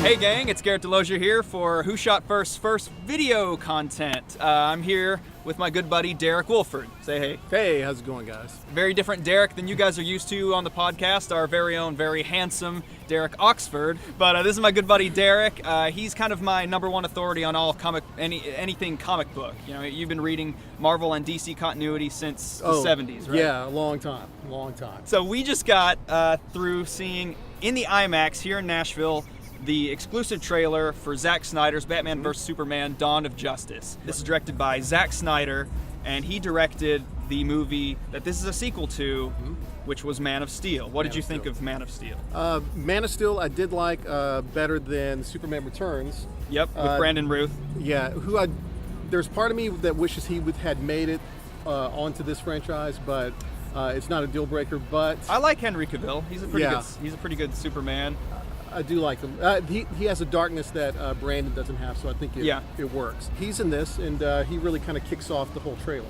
Hey gang, it's Garrett DeLozier here for Who Shot First video content. I'm here with my good buddy Derek Wolford. Say hey. Hey, how's it going, guys? Very different Derek than you guys are used to on the podcast, our very own, very handsome Derek Oxford. But this is my good buddy Derek. He's kind of my number one authority on all anything comic book. You know, you've been reading Marvel and DC continuity since the 70s, right? Yeah, a long time. So we just got through seeing in the IMAX here in Nashville the exclusive trailer for Zack Snyder's Batman vs. Superman Dawn of Justice. This is directed by Zack Snyder, and he directed the movie that this is a sequel to, which was Man of Steel. What did you think of Man of Steel? Man of Steel I did like better than Superman Returns. Yep, with Brandon Routh. Yeah, there's part of me that wishes he had made it onto this franchise, but it's not a deal breaker. But I like Henry Cavill. He's a pretty good Superman. I do like him. He has a darkness that Brandon doesn't have, so I think it works. He's in this, and he really kind of kicks off the whole trailer.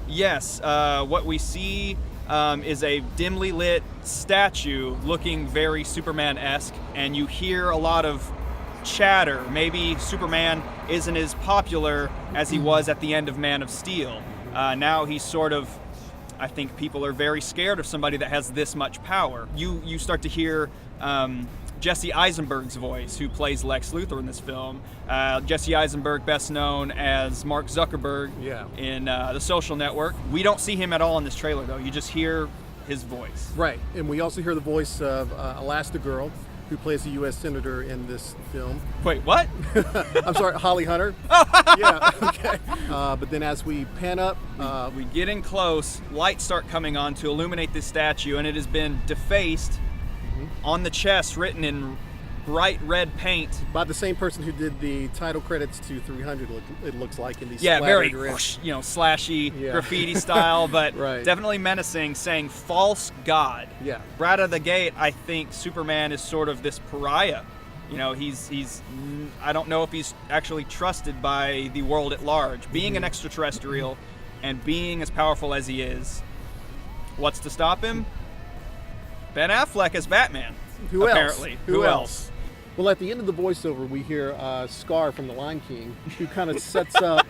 Yes, what we see is a dimly lit statue looking very Superman-esque, and you hear a lot of chatter. Maybe Superman isn't as popular as he was at the end of Man of Steel. Now he's sort of, I think people are very scared of somebody that has this much power. You start to hear Jesse Eisenberg's voice, who plays Lex Luthor in this film. Jesse Eisenberg, best known as Mark Zuckerberg in The Social Network. We don't see him at all in this trailer, though. You just hear his voice. Right, and we also hear the voice of Elastigirl, who plays a U.S. Senator in this film. Wait, what? I'm sorry, Holly Hunter. Yeah, okay. But then as we pan up... we get in close, lights start coming on to illuminate this statue, and it has been defaced on the chest, written in bright red paint. By the same person who did the title credits to 300, it looks like, in these very slashy graffiti style, but definitely menacing, saying false god. Yeah. Right out of the gate, I think Superman is sort of this pariah. You know, he's I don't know if he's actually trusted by the world at large. Being an extraterrestrial and being as powerful as he is, what's to stop him? Ben Affleck as Batman. Who apparently. Who else? Well, at the end of the voiceover, we hear Scar from The Lion King, who kind of sets up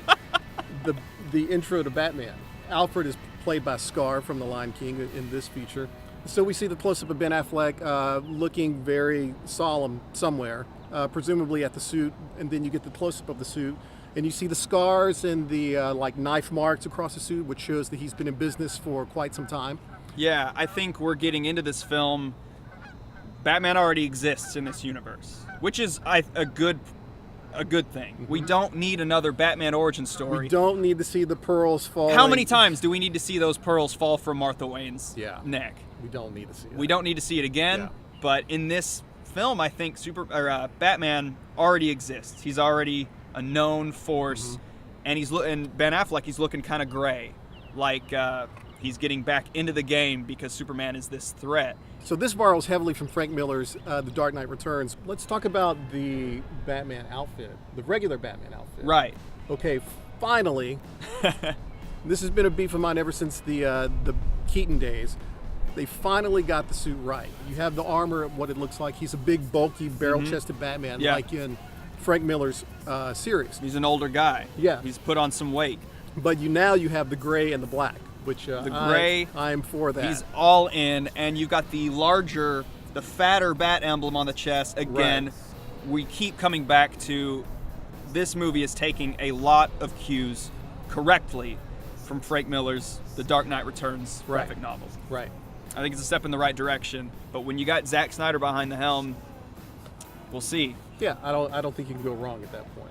the intro to Batman. Alfred is played by Scar from The Lion King in this feature. So we see the close-up of Ben Affleck looking very solemn somewhere, presumably at the suit, and then you get the close-up of the suit, and you see the scars and the knife marks across the suit, which shows that he's been in business for quite some time. Yeah, I think we're getting into this film. Batman already exists in this universe, which is a good thing. We don't need another Batman origin story. We don't need to see the pearls fall. How many times do we need to see those pearls fall from Martha Wayne's neck? We don't need to see it. We don't need to see it again, but in this film, I think Batman already exists. He's already a known force, and Ben Affleck, he's looking kind of gray, like he's getting back into the game because Superman is this threat. So this borrows heavily from Frank Miller's The Dark Knight Returns. Let's talk about the Batman outfit, the regular Batman outfit. Right. Okay, finally, this has been a beef of mine ever since the Keaton days. They finally got the suit right. You have the armor, what it looks like. He's a big, bulky, barrel-chested Batman, like in Frank Miller's series. He's an older guy. Yeah. He's put on some weight. But now you have the gray and the black, which the gray, I'm for that. He's all in, and you've got the larger, the fatter bat emblem on the chest. Again, we keep coming back to this movie is taking a lot of cues correctly from Frank Miller's The Dark Knight Returns graphic novels. Right. I think it's a step in the right direction, but when you got Zack Snyder behind the helm, we'll see. Yeah, I don't think you can go wrong at that point.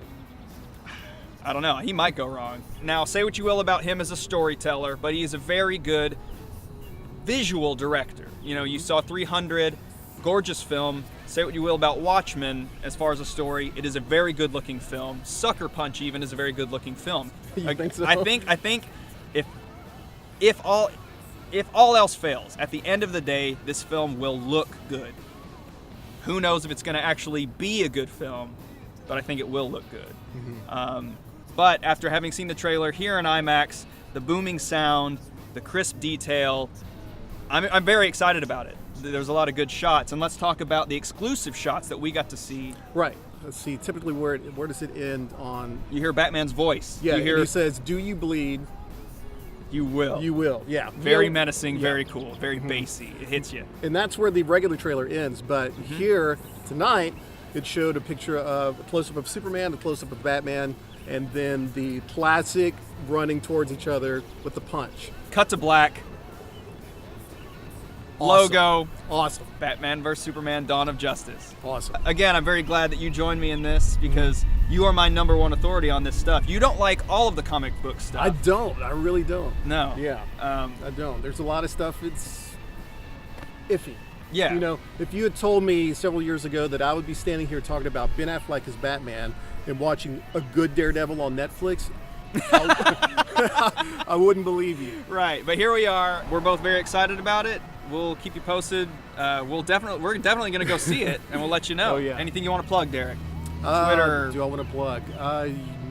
I don't know. He might go wrong. Now, say what you will about him as a storyteller, but he is a very good visual director. You know, you saw 300, gorgeous film. Say what you will about Watchmen as far as a story. It is a very good-looking film. Sucker Punch even is a very good-looking film. You think so? I think if all else fails, at the end of the day, this film will look good. Who knows if it's going to actually be a good film, but I think it will look good. But after having seen the trailer here in IMAX, the booming sound, the crisp detail, I'm very excited about it. there's a lot of good shots. And let's talk about the exclusive shots that we got to see. Right. Let's see. Typically, where does it end on? You hear Batman's voice. Yeah. You hear, and he says, "Do you bleed? You will. You will." Yeah. Very Will- menacing, yeah. very cool, very bassy. It hits you. And that's where the regular trailer ends. But here tonight, it showed a picture of a close-up of Superman, a close-up of Batman, and then the classic running towards each other with the punch. Cut to black. Awesome. Logo. Awesome. Batman vs Superman: Dawn of Justice. Awesome. Again, I'm very glad that you joined me in this because you are my number one authority on this stuff. You don't like all of the comic book stuff. I don't. I really don't. No. Yeah. I don't. There's a lot of stuff. It's iffy. Yeah. You know, if you had told me several years ago that I would be standing here talking about Ben Affleck as Batman and watching a good Daredevil on Netflix, I wouldn't believe you. Right, but here we are. We're both very excited about it. We'll keep you posted. We're definitely going to go see it, and we'll let you know. Oh, yeah. Anything you want to plug, Derek? Twitter. Do I want to plug?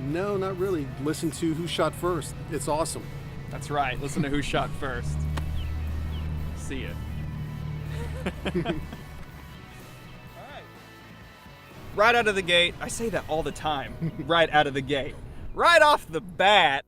No, not really. Listen to Who Shot First. It's awesome. That's right. Listen to Who Shot First. See ya. All right. Right out of the gate. I say that all the time. Right out of the gate. Right off the bat.